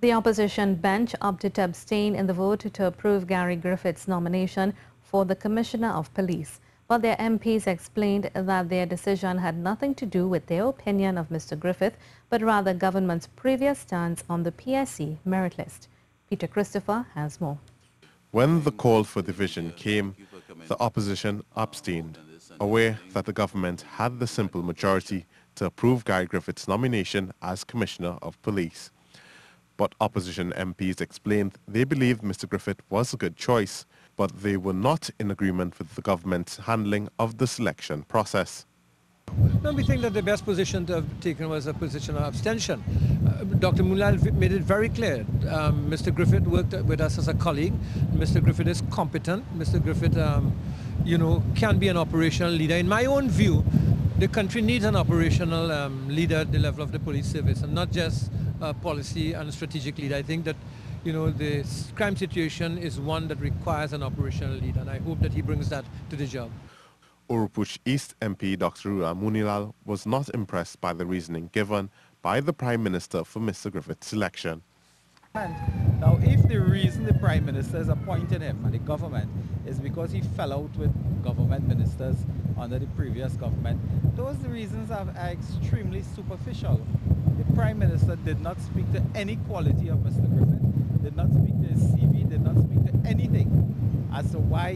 The opposition bench opted to abstain in the vote to approve Gary Griffith's nomination for the Commissioner of Police. But their MPs explained that their decision had nothing to do with their opinion of Mr. Griffith, but rather government's previous stance on the PSC merit list. Peter Christopher has more. When the call for division came, the opposition abstained, aware that the government had the simple majority to approve Gary Griffith's nomination as Commissioner of Police. But opposition MPs explained they believed Mr. Griffith was a good choice, but they were not in agreement with the government's handling of the selection process. No, we think that the best position to have taken was a position of abstention. Dr. Moonlal made it very clear. Mr. Griffith worked with us as a colleague. Mr. Griffith is competent. Mr. Griffith, can be an operational leader. In my own view, the country needs an operational leader at the level of the police service, and not just a policy and a strategic leader. I think that the crime situation is one that requires an operational leader, and I hope that he brings that to the job. Urupuch East MP Dr. Moonlal was not impressed by the reasoning given by the Prime Minister for Mr. Griffith's selection. Now, if the reason the Prime Minister is appointing him and the government is because he fell out with government ministers under the previous government, those reasons are extremely superficial. The Prime Minister did not speak to any quality of Mr. Griffith, did not speak to his CV, did not speak to anything as to why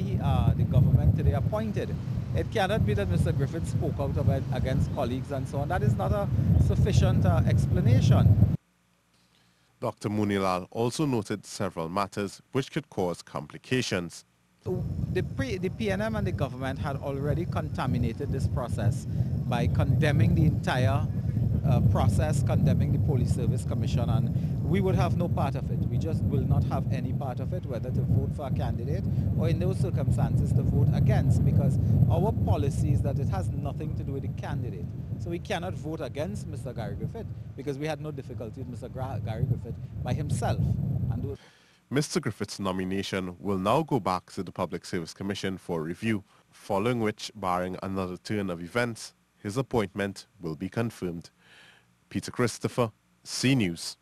the government today appointed. It cannot be that Mr. Griffith spoke out against colleagues and so on. That is not a sufficient explanation. Dr. Moonlal also noted several matters which could cause complications. The PNM and the government had already contaminated this process by condemning the entire process, condemning the Police Service Commission, and we would have no part of it. We just will not have any part of it, whether to vote for a candidate or in those circumstances to vote against, because our policy is that it has nothing to do with the candidate. So we cannot vote against Mr. Gary Griffith because we had no difficulty with Mr. Gary Griffith by himself. Mr. Griffith's nomination will now go back to the Public Service Commission for review, following which, barring another turn of events, his appointment will be confirmed. Peter Christopher, C News.